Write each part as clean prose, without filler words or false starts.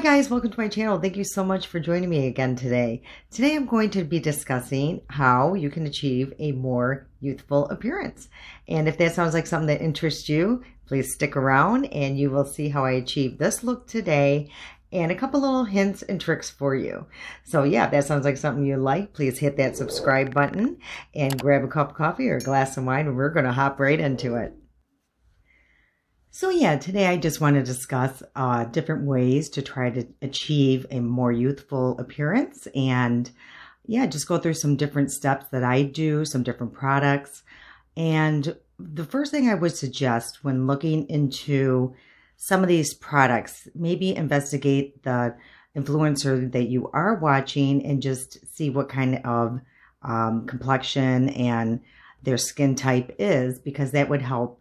guys, welcome to my channel. Thank you so much for joining me again today. Today I'm going to be discussing how you can achieve a more youthful appearance. And if that sounds like something that interests you, please stick around and you will see how I achieve this look today and a couple little hints and tricks for you. So yeah, if that sounds like something you like, please hit that subscribe button and grab a cup of coffee or a glass of wine and we're going to hop right into it. So yeah, today I just want to discuss different ways to try to achieve a more youthful appearance and yeah, just go through some different steps that I do, some different products. And the first thing I would suggest when looking into some of these products, maybe investigate the influencer that you are watching and just see what kind of complexion and their skin type is, because that would help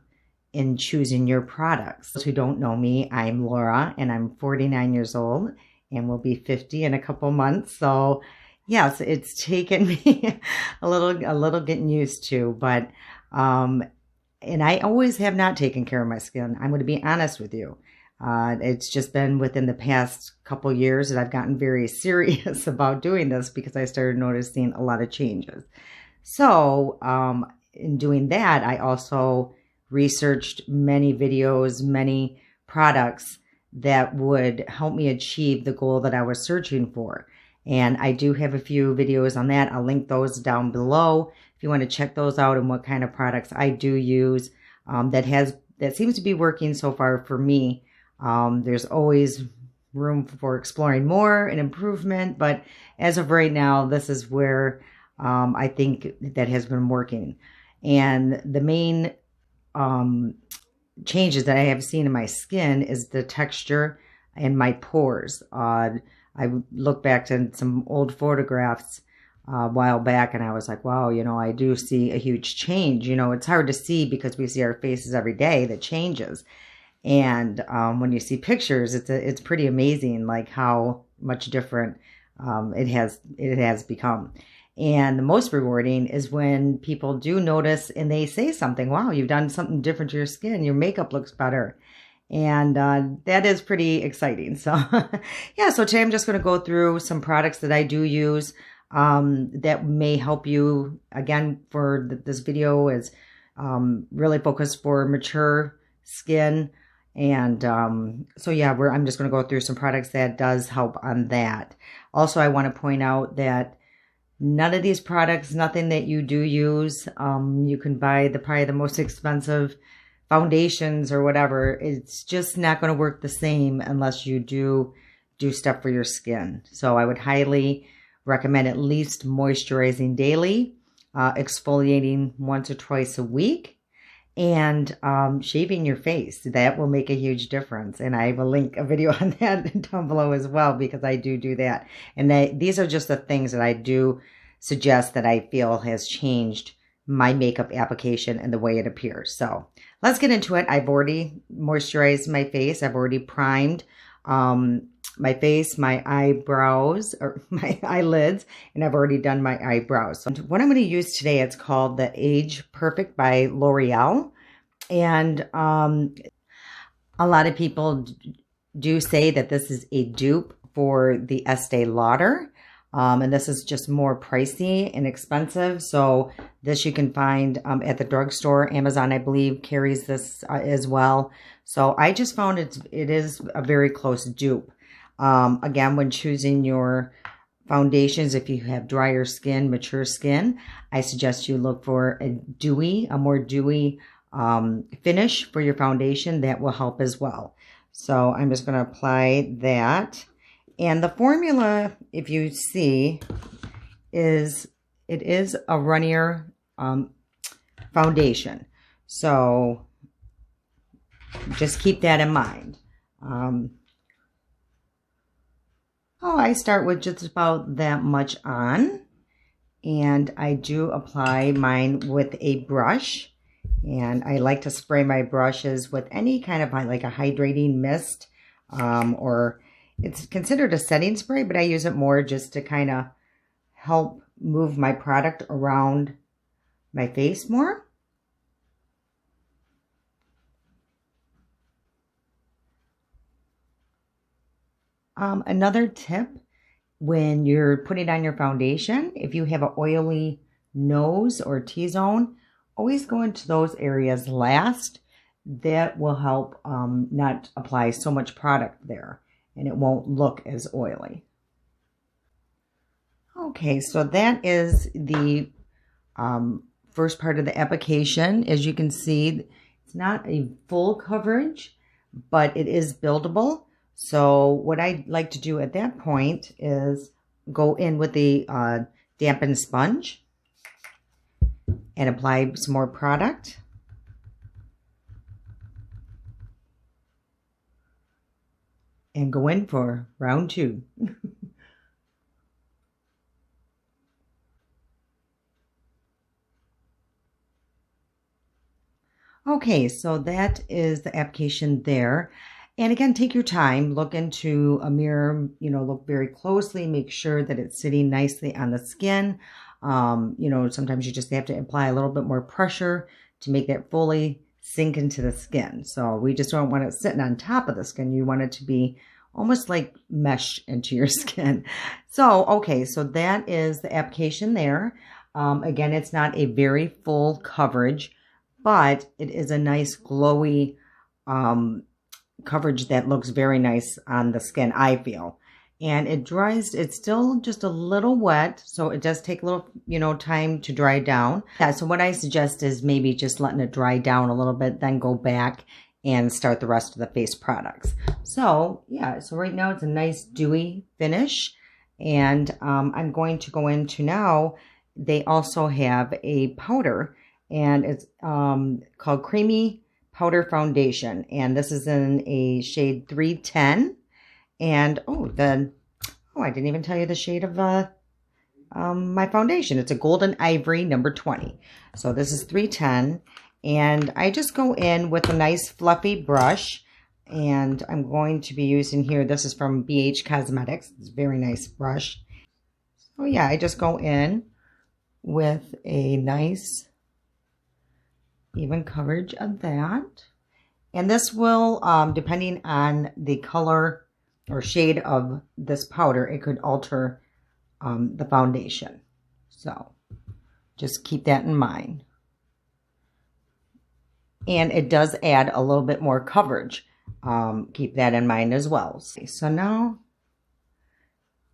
in choosing your products. Those who don't know me, I'm Laura and I'm 49 years old and will be 50 in a couple months. So yes, it's taken me a little getting used to, but and I always have not taken care of my skin. I'm going to be honest with you. It's just been within the past couple years that I've gotten very serious about doing this because I started noticing a lot of changes. So in doing that, I also researched many videos, many products that would help me achieve the goal that I was searching for. And I do have a few videos on that. I'll link those down below if you want to check those out and what kind of products I do use that seems to be working so far for me. There's always room for exploring more and improvement, but as of right now, this is where I think that has been working. And the main changes that I have seen in my skin is the texture and my pores. I look back to some old photographs a while back and I was like, wow, I do see a huge change. It's hard to see because we see our faces every day, that changes. And when you see pictures, it's pretty amazing, like how much different it has become. And the most rewarding is when people do notice and they say something, wow, you've done something different to your skin. Your makeup looks better. And that is pretty exciting. So yeah, so today I'm just going to go through some products that I do use that may help you. Again, for this video is really focused for mature skin. And so yeah, I'm just going to go through some products that does help on that. Also, I want to point out that none of these products, nothing that you do use, you can buy probably the most expensive foundations or whatever. It's just not going to work the same unless you do stuff for your skin. So I would highly recommend at least moisturizing daily, exfoliating once or twice a week, and shaving your face. That will make a huge difference. And I will link a video on that down below as well, because I do that. And these are just the things that I do suggest that I feel has changed my makeup application and the way it appears. So let's get into it. I've already moisturized my face. I've already primed my face, my eyebrows, or my eyelids, and I've already done my eyebrows. So what I'm going to use today, it's called the Age Perfect by L'Oreal. And a lot of people do say that this is a dupe for the Estee Lauder. And this is just more pricey and expensive. So this you can find at the drugstore. Amazon, I believe, carries this as well. So I just found it is a very close dupe. Again, when choosing your foundations, if you have drier skin, mature skin, I suggest you look for a more dewy finish for your foundation. That will help as well. So I'm just going to apply that. And the formula, if you see, it is a runnier foundation. So just keep that in mind. I start with just about that much on, and I do apply mine with a brush, and I like to spray my brushes with any kind of like a hydrating mist, or it's considered a setting spray, but I use it more just to kind of help move my product around my face more. Another tip, when you're putting on your foundation, if you have an oily nose or T-zone, always go into those areas last. That will help not apply so much product there, and it won't look as oily. Okay, so that is the first part of the application. As you can see, it's not a full coverage, but it is buildable. So what I like to do at that point is go in with the dampened sponge and apply some more product. And go in for round 2. Okay, so that is the application there. And again, take your time, look into a mirror, look very closely, make sure that it's sitting nicely on the skin. Sometimes you just have to apply a little bit more pressure to make that fully sink into the skin. So we just don't want it sitting on top of the skin. You want it to be almost like mesh into your skin. So, okay, so that is the application there. Again, it's not a very full coverage, but it is a nice glowy coverage that looks very nice on the skin, I feel. And it dries, it's still just a little wet, so it does take a little, time to dry down. Yeah, so what I suggest is maybe just letting it dry down a little bit, then go back and start the rest of the face products. So, yeah, so right now it's a nice dewy finish. And I'm going to go into now, they also have a powder, and it's called Creamy Powder Foundation, and this is in a shade 310. And I didn't even tell you the shade of my foundation. It's a Golden Ivory number 20. So this is 310, and I just go in with a nice fluffy brush, and I'm going to be using here, this is from BH Cosmetics. It's a very nice brush. So yeah, I just go in with a nice even coverage of that. And this will, depending on the color or shade of this powder, it could alter the foundation. So just keep that in mind. And it does add a little bit more coverage. Keep that in mind as well. So now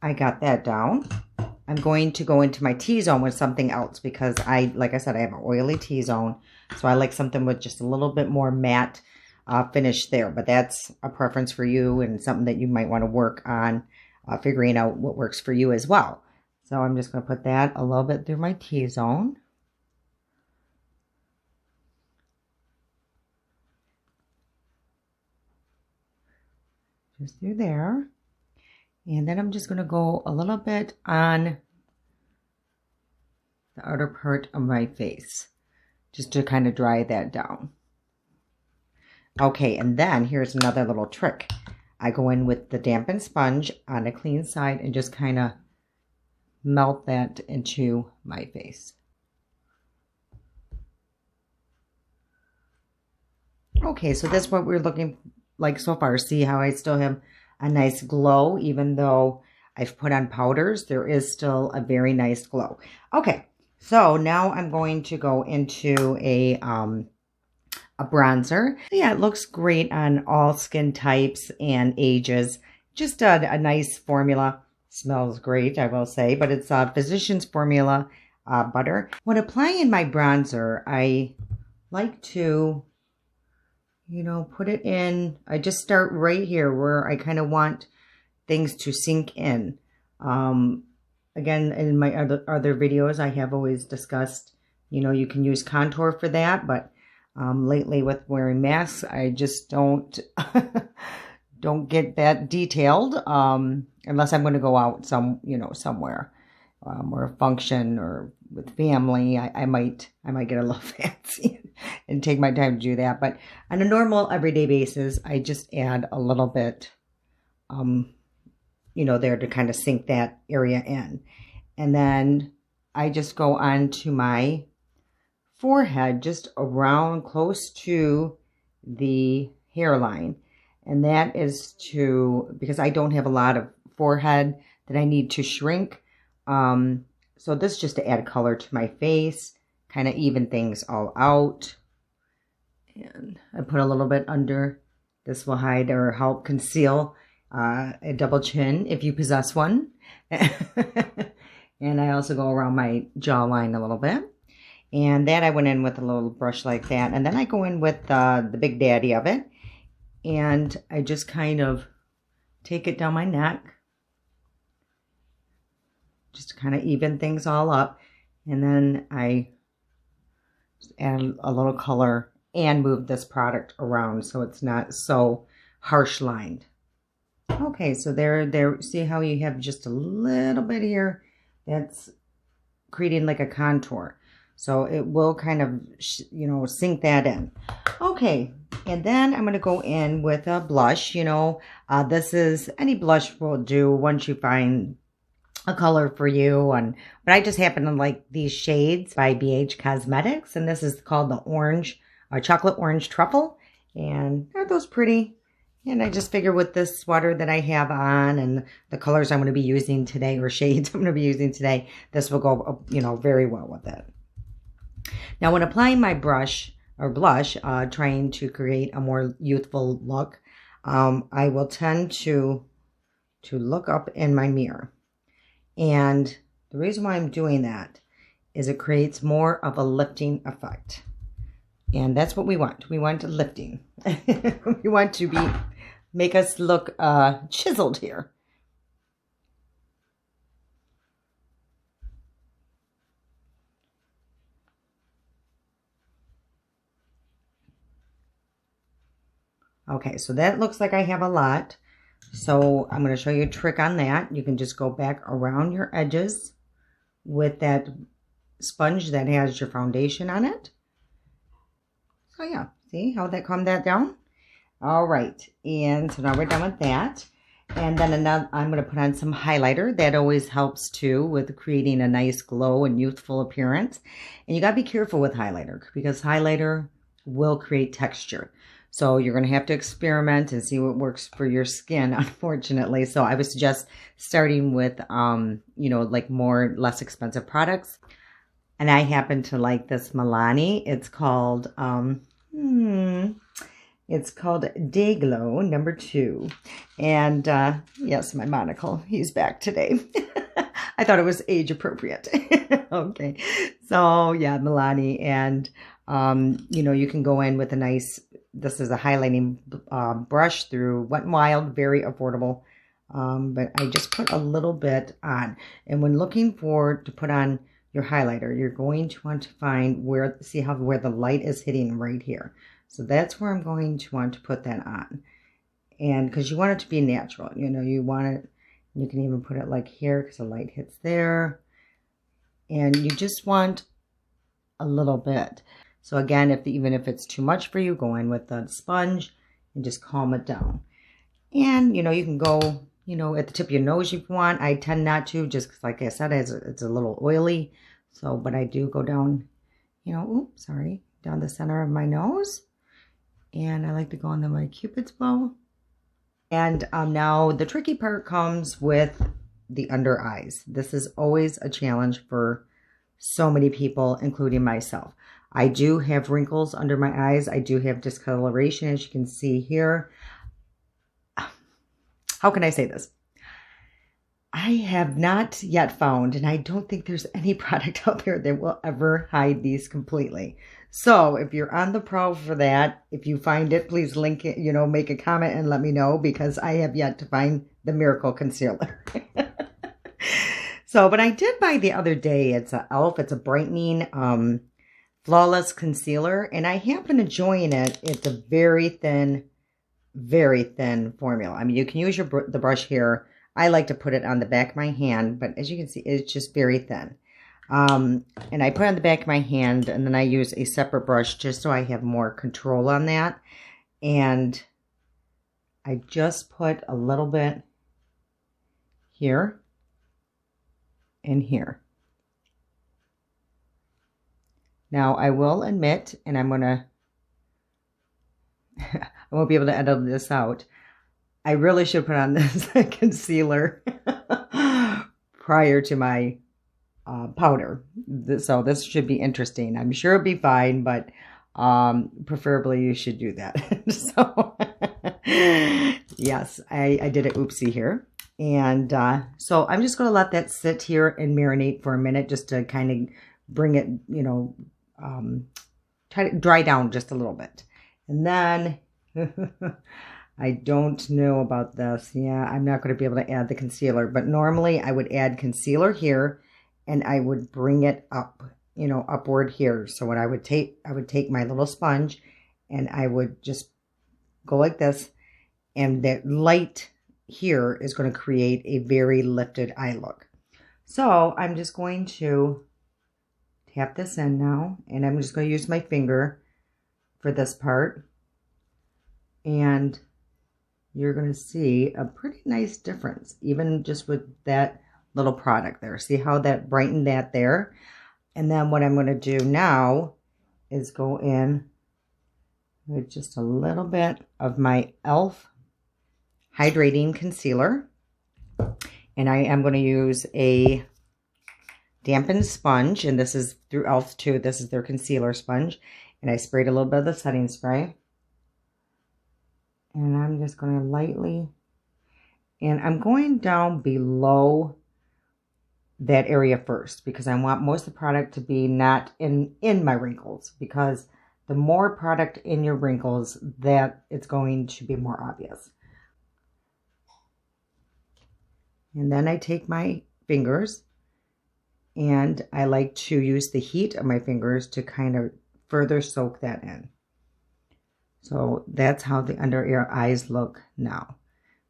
I got that down. I'm going to go into my T-zone with something else because like I said, I have an oily T-zone. So I like something with just a little bit more matte finish there. But that's a preference for you and something that you might want to work on figuring out what works for you as well. So I'm just going to put that a little bit through my T-zone. Just through there. And then I'm just going to go a little bit on the outer part of my face, just to kind of dry that down. Okay, and then here's another little trick. I go in with the dampened sponge on a clean side and just kind of melt that into my face. Okay, so that's what we're looking like so far. See how I still have a nice glow, even though I've put on powders, there is still a very nice glow. Okay, so now I'm going to go into a bronzer. Yeah, it looks great on all skin types and ages. Just a nice formula. Smells great, I will say, but it's a Physicians Formula butter. When applying my bronzer, I like to put it in. I just start right here where I kind of want things to sink in. Again, in my other videos, I have always discussed, you can use contour for that, but lately with wearing masks, I just don't get that detailed unless I'm going to go out somewhere or a function or with family. I might get a little fancy and take my time to do that. But on a normal everyday basis, I just add a little bit, there to kind of sink that area in. And then I just go on to my forehead, just around close to the hairline. And that is because I don't have a lot of forehead that I need to shrink. So this is just to add color to my face, kind of even things all out. And I put a little bit under. This will hide or help conceal a double chin if you possess one. And I also go around my jawline a little bit. And that I went in with a little brush like that. And then I go in with the big daddy of it. And I just kind of take it down my neck. Just to kind of even things all up. And then I just add a little color and move this product around so it's not so harsh lined. Okay, so there, see how you have just a little bit here that's creating like a contour. So it will kind of, sink that in. Okay, and then I'm going to go in with a blush. This is, any blush will do once you find a color for you. But I just happen to like these shades by BH Cosmetics. And this is called the chocolate orange truffle. And aren't those pretty? And I just figure with this sweater that I have on and the colors I'm going to be using today, or shades I'm going to be using today, this will go, very well with it. Now, when applying my brush or blush, trying to create a more youthful look, I will tend to look up in my mirror. And the reason why I'm doing that is it creates more of a lifting effect. And that's what we want. We want lifting. We want to make us look chiseled here. Okay, so that looks like I have a lot. So I'm going to show you a trick on that. You can just go back around your edges with that sponge that has your foundation on it. So yeah, see how that calmed that down? All right, and so now we're done with that. And then I'm going to put on some highlighter. That always helps too with creating a nice glow and youthful appearance. And you got to be careful with highlighter because highlighter will create texture. So you're going to have to experiment and see what works for your skin, unfortunately. So I would suggest starting with, like less expensive products. And I happen to like this Milani. It's called, Day Glow number 2. And yes, my monocle, he's back today. I thought it was age appropriate. Okay. So yeah, Milani. And, you can go in with a nice, this is a highlighting brush through Wet n Wild, very affordable. But I just put a little bit on. And when looking to put on your highlighter, you're going to want to find where the light is hitting right here. So that's where I'm going to want to put that on. And because you want it to be natural, you want it, you can even put it like here because the light hits there. And you just want a little bit. So again, even if it's too much for you, go in with the sponge and just calm it down. And, you can go, at the tip of your nose if you want. I tend not to, just because, like I said, it's a little oily. So, but I do go down, down the center of my nose. And I like to go on my Cupid's bow. And now the tricky part comes with the under eyes. This is always a challenge for so many people, including myself. I do have wrinkles under my eyes. I do have discoloration, as you can see here. How can I say this? I have not yet found, and I don't think there's any product out there that will ever hide these completely. So if you're on the prowl for that, if you find it, please link it, make a comment and let me know, because I have yet to find the miracle concealer. So, but I did buy the other day. It's a e.l.f. It's a brightening flawless concealer, and I happen to enjoying it. It's a very thin formula. I mean, you can use the brush here. I like to put it on the back of my hand, but as you can see, it's just very thin. And I put it on the back of my hand, and then I use a separate brush just so I have more control on that. And I just put a little bit here and here. Now, I will admit, and I'm going to I won't be able to edit this out. I really should put on this concealer prior to my powder. So this should be interesting. I'm sure it'll be fine, but preferably you should do that. So yes, I did an oopsie here. And so I'm just going to let that sit here and marinate for a minute just to kind of bring it, you know, try to dry down just a little bit. And then I don't know about this. Yeah, I'm not going to be able to add the concealer, but normally I would add concealer here and I would bring it up, you know, upward here. So what I would take my little sponge and I would just go like this, and that light here is going to create a very lifted eye look. So I'm just going to tap this in now, and I'm just going to use my finger for this part, and you're going to see a pretty nice difference, even just with that little product there. See how that brightened that there? And then what I'm going to do now is go in with just a little bit of my e.l.f. hydrating concealer, and I am going to use a dampened sponge, and this is through e.l.f. too. This is their concealer sponge, and I sprayed a little bit of the setting spray, and I'm just going to lightly, and I'm going down below that area first because I want most of the product to be not in my wrinkles, because the more product in your wrinkles, that it's going to be more obvious. And then I take my fingers and I like to use the heat of my fingers to kind of further soak that in. So that's how the under ear eyes look now.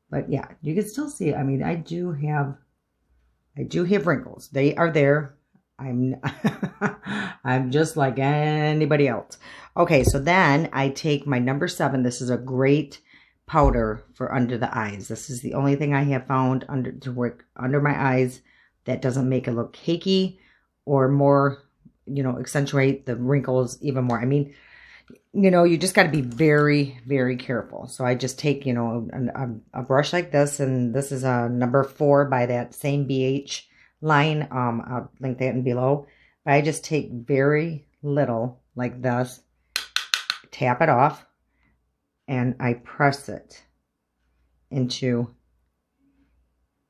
But yeah, you can still see, I mean, I do have wrinkles. They are there. I'm just like anybody else. Okay, so then I take my number 7. This is a great powder for under the eyes. This is the only thing I have found to work under my eyes that doesn't make it look cakey or more, you know, accentuate the wrinkles even more. I mean, you know, you just got to be very, very careful. So I just take, you know, a brush like this, and this is a number 4 by that same BH line. I'll link that in below. But I just take very little like this, tap it off, and I press it into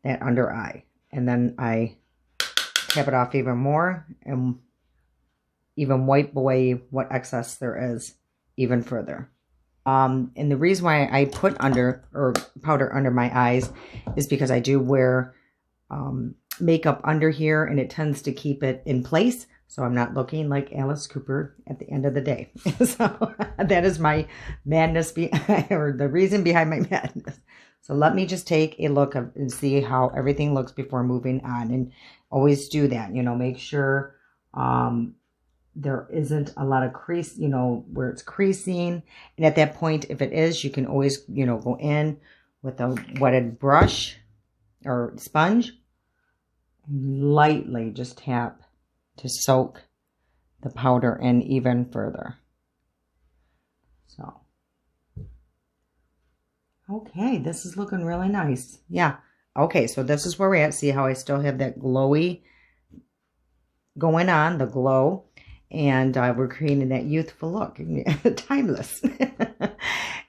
that under eye. And then I tap it off even more and even wipe away what excess there is even further. And the reason why I put powder under my eyes is because I do wear makeup under here, and it tends to keep it in place, so I'm not looking like Alice Cooper at the end of the day. So that is my madness, or the reason behind my madness. So let me just take a look and see how everything looks before moving on, and always do that. You know, make sure there isn't a lot of crease, you know, where it's creasing. And at that point, if it is, you can always, you know, go in with a wetted brush or sponge, lightly just tap to soak the powder in even further. So, okay, this is looking really nice. Yeah. Okay, so this is where we're at. See how I still have that glowy going on, the glow. And we're creating that youthful look, timeless.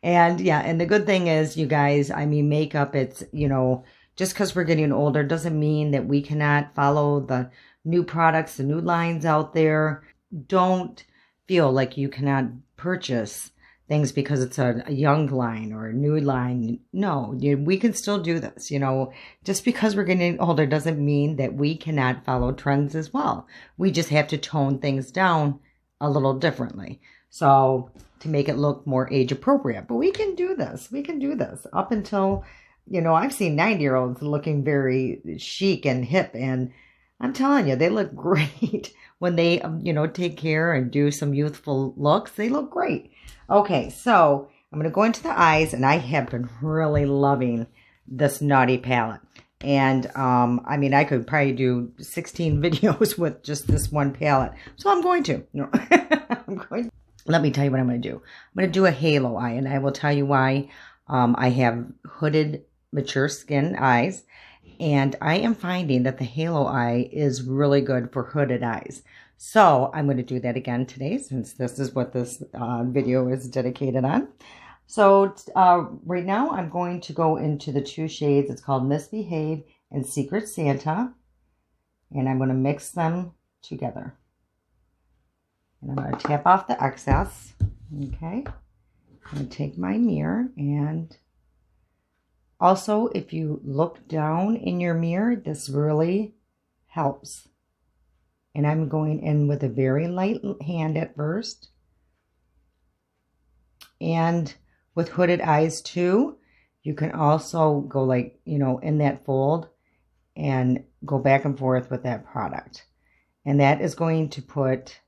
And yeah, and the good thing is, you guys, I mean, makeup, it's, you know, just because we're getting older doesn't mean that we cannot follow the new products, the new lines out there. Don't feel like you cannot purchase things because it's a young line or a new line. No, we can still do this. You know, just because we're getting older doesn't mean that we cannot follow trends as well. We just have to tone things down a little differently, so to make it look more age appropriate. But we can do this. We can do this up until, you know, I've seen 90-year-olds looking very chic and hip, and I'm telling you, they look great when they, you know, take care and do some youthful looks. They look great. Okay, so I'm going to go into the eyes, and I have been really loving this Naughty palette. And, I mean, I could probably do 16 videos with just this one palette. So I'm going to. No, I'm going to. let me tell you what I'm going to do. I'm going to do a halo eye, and I will tell you why. I have hooded, mature skin eyes, and I am finding that the halo eye is really good for hooded eyes. So I'm going to do that again today, since this is what this video is dedicated on. So right now I'm going to go into the 2 shades. It's called Misbehave and Secret Santa. And I'm going to mix them together. And I'm going to tap off the excess. Okay. I'm going to take my mirror, and also if you look down in your mirror, this really helps. And I'm going in with a very light hand at first. And with hooded eyes too, you can also go like, you know, in that fold and go back and forth with that product. And that is going to put,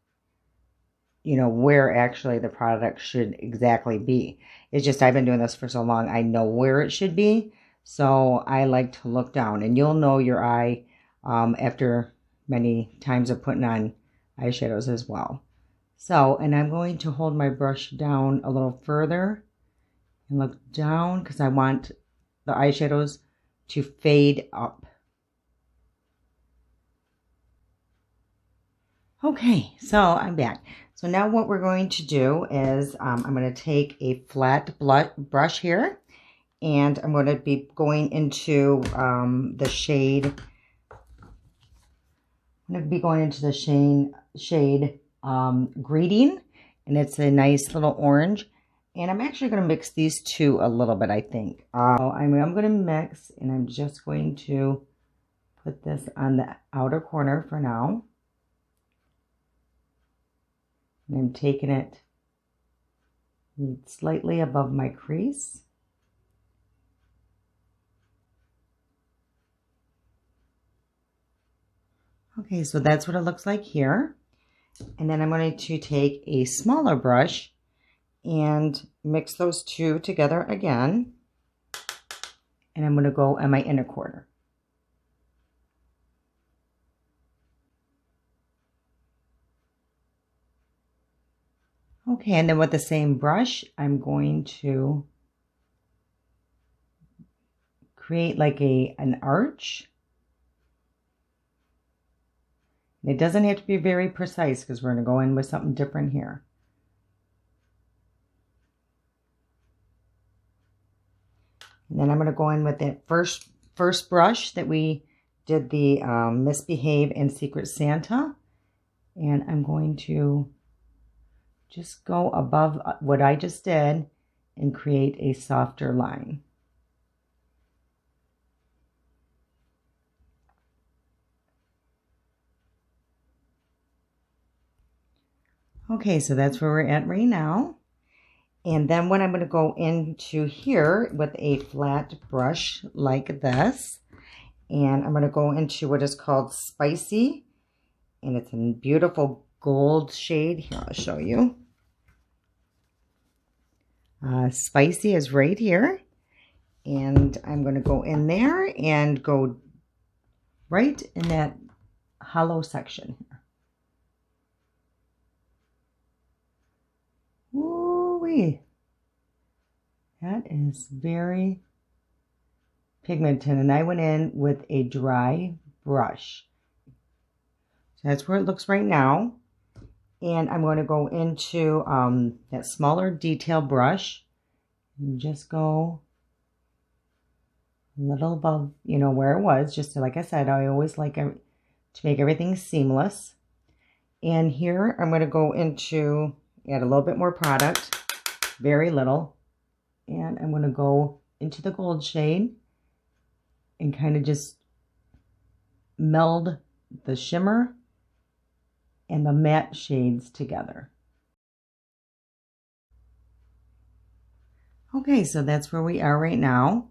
you know, where actually the product should exactly be. It's just, I've been doing this for so long, I know where it should be. So I like to look down, and you'll know your eye after many times of putting on eyeshadows as well. So, and I'm going to hold my brush down a little further and look down, because I want the eyeshadows to fade up. Okay, so I'm back. So now what we're going to do is I'm going to take a flat brush here, and I'm going to be going into the shade. I'm going to be going into the shade Greeting, and it's a nice little orange. And I'm actually going to mix these two a little bit, I think. I'm going to mix, and I'm just going to put this on the outer corner for now. And I'm taking it slightly above my crease. Okay, so that's what it looks like here. And then I'm going to take a smaller brush and mix those two together again. And I'm going to go on my inner corner. Okay, and then with the same brush, I'm going to create like an arch. And it doesn't have to be very precise, because we're going to go in with something different here. And then I'm going to go in with that first brush that we did the Misbehave and Secret Santa. And I'm going to just go above what I just did and create a softer line. Okay, so that's where we're at right now. And then what I'm going to go into here with a flat brush like this. And I'm going to go into what is called Spicy. And it's a beautiful gold shade. Here, I'll show you. Spicy is right here. And I'm going to go in there and go right in that hollow section here. Ooh-wee. That is very pigmented, and I went in with a dry brush. So that's where it looks right now. And I'm going to go into that smaller detail brush and just go a little above, you know, where it was. Just like I said, I always like to make everything seamless. And here I'm going to go into, add a little bit more product, very little. And I'm going to go into the gold shade and kind of just meld the shimmer and the matte shades together. Okay, so that's where we are right now.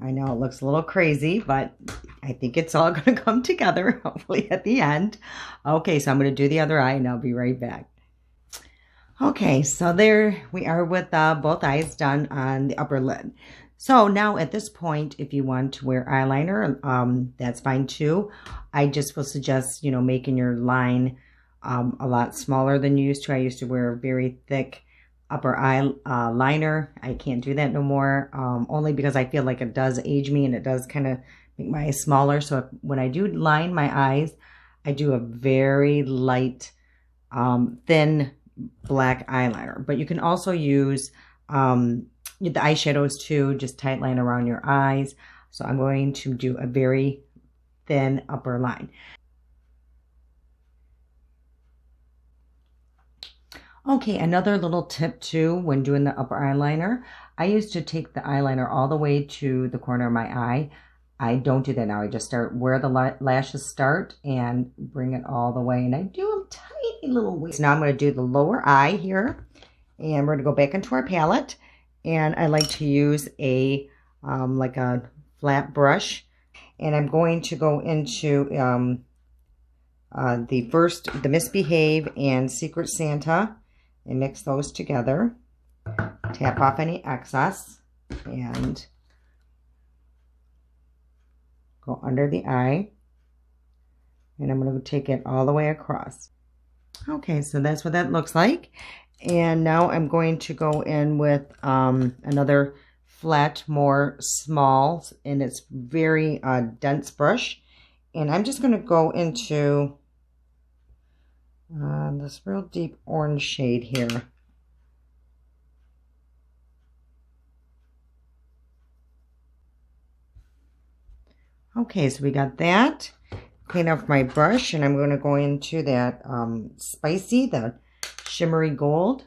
I know it looks a little crazy, but I think it's all going to come together, hopefully at the end. Okay, so I'm going to do the other eye, and I'll be right back. Okay, so there we are with both eyes done on the upper lid. So now at this point, if you want to wear eyeliner, that's fine too. I just will suggest, you know, making your line a lot smaller than you used to. I used to wear a very thick upper eye liner. I can't do that no more, only because I feel like it does age me and it does kind of make my eyes smaller. So when I do line my eyes, I do a very light, thin black eyeliner. But you can also use the eyeshadows too, just tight line around your eyes. So I'm going to do a very thin upper line. Okay, another little tip too when doing the upper eyeliner. I used to take the eyeliner all the way to the corner of my eye. I don't do that now. I just start where the lashes start and bring it all the way. And I do a tiny little waist. So now I'm going to do the lower eye here. And we're going to go back into our palette. And I like to use a like a flat brush. And I'm going to go into the Misbehave and Secret Santa and mix those together. Tap off any excess and go under the eye. And I'm going to take it all the way across. Okay, so that's what that looks like. And now I'm going to go in with another flat, more small, and it's very dense brush. And I'm just going to go into this real deep orange shade here. Okay, so we got that. Clean off my brush, and I'm going to go into that spicy, the shimmery gold,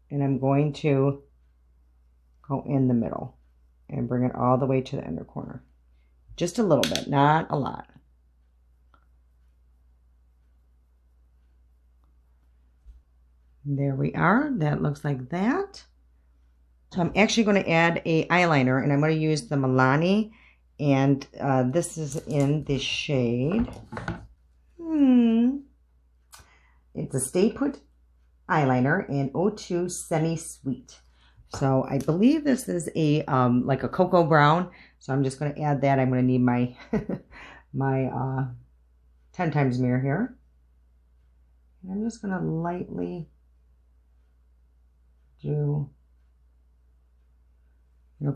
and I'm going to go in the middle and bring it all the way to the inner corner. Just a little bit, not a lot. There we are. That looks like that. So I'm actually going to add a eyeliner, and I'm going to use the Milani, and this is in the shade. It's a Stay Put eyeliner in 02 Semi Sweet. So I believe this is a like a cocoa brown. So I'm just going to add that. I'm going to need my my 10 times mirror here. And I'm just going to lightly do,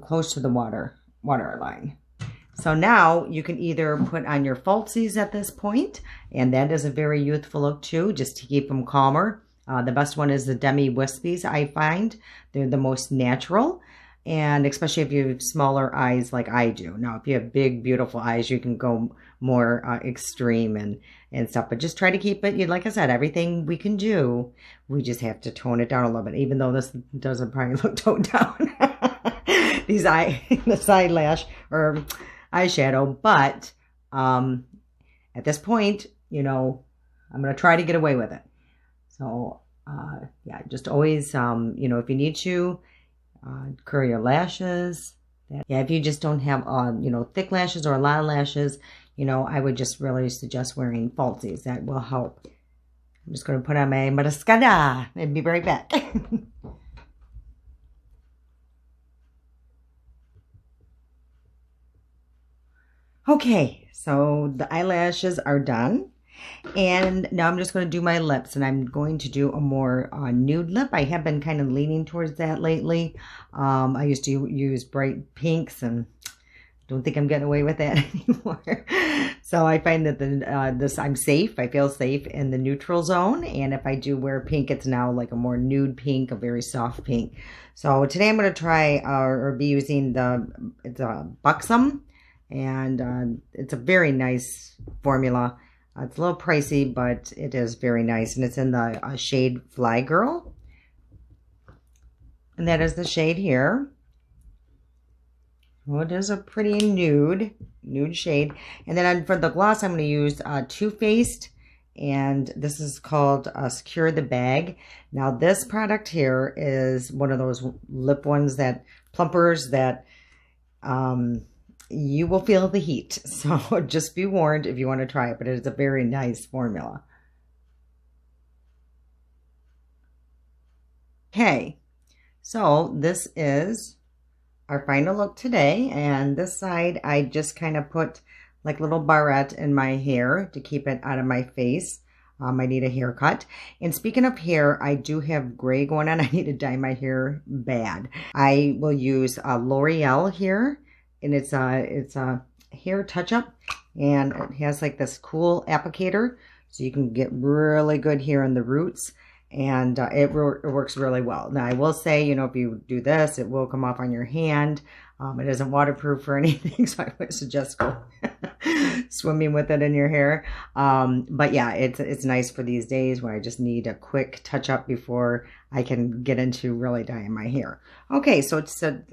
close to the water line. So now you can either put on your falsies at this point, and that is a very youthful look too, just to keep them calmer. The best one is the Demi Wispies, I find. They're the most natural, and especially if you have smaller eyes like I do. Now, if you have big, beautiful eyes, you can go more extreme and stuff. But just try to keep it, like I said, everything we can do, we just have to tone it down a little bit, even though this doesn't probably look toned down. The side lash or eyeshadow. But at this point, I'm going to try to get away with it. So, yeah, just always, if you need to, curl your lashes. Yeah, if you just don't have, thick lashes or a lot of lashes, I would just really suggest wearing falsies. That will help. I'm just going to put on my mascara and be right back. Okay, so the eyelashes are done. And now I'm just going to do my lips, and I'm going to do a more nude lip. I have been kind of leaning towards that lately. I used to use bright pinks, and don't think I'm getting away with that anymore. So I find that I'm safe. I feel safe in the neutral zone. And if I do wear pink, it's now like a more nude pink, a very soft pink. So today I'm going to try or be using it's a Buxom, and it's a very nice formula. It's a little pricey, but it is very nice. And it's in the shade Fly Girl. And that is the shade here. Well, it is a pretty nude shade. And then for the gloss, I'm going to use Too Faced. And this is called Secure the Bag. Now, this product here is one of those lip ones plumpers that you will feel the heat. So just be warned if you want to try it, but it is a very nice formula. Okay, so this is our final look today. And this side, I just kind of put like little barrette in my hair to keep it out of my face. I need a haircut. And speaking of hair, I do have gray going on. I need to dye my hair bad. I will use L'Oreal here, and it's a hair touch-up, and it has like this cool applicator, so you can get really good hair in the roots, and it works really well. Now, I will say, you know, if you do this, it will come off on your hand. It isn't waterproof or anything, so I would suggest go swimming with it in your hair. But yeah, it's nice for these days when I just need a quick touch up before I can get into really dyeing my hair. Okay, so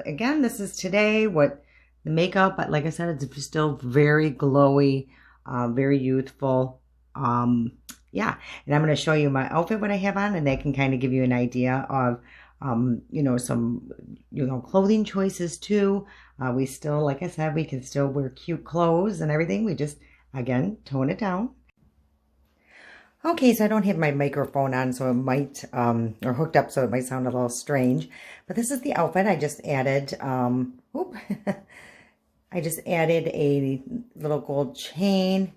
again, this is today what the makeup, but like I said, it's still very glowy, very youthful. Yeah, and I'm going to show you my outfit, what I have on, and that can kind of give you an idea of you know, some, you know, clothing choices too. We still, like I said, we can still wear cute clothes and everything. We just, again, tone it down. Okay, so I don't have my microphone on, so it might, or hooked up, so it might sound a little strange. But this is the outfit. I just added, I just added a little gold chain,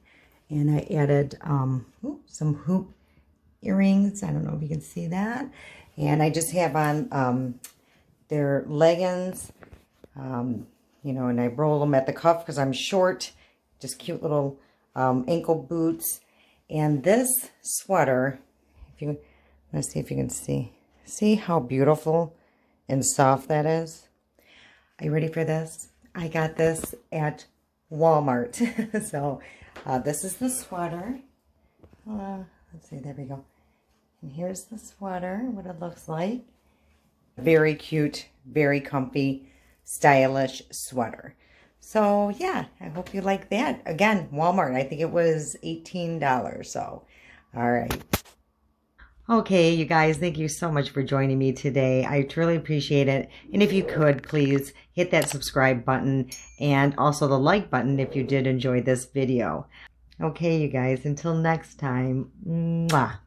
and I added some hoop earrings. I don't know if you can see that. And I just have on their leggings, you know, and I roll them at the cuff because I'm short. Just cute little ankle boots. And this sweater, let's see if you can see how beautiful and soft that is. Are you ready for this? I got this at Walmart. So this is the sweater. Let's see, there we go. And here's the sweater, what it looks like. Very cute, very comfy, stylish sweater. So yeah, I hope you like that. Again, Walmart, I think it was $18. So, all right. Okay, you guys, thank you so much for joining me today. I truly appreciate it. And if you could, please hit that subscribe button and also the like button if you did enjoy this video. Okay, you guys, until next time. Mwah.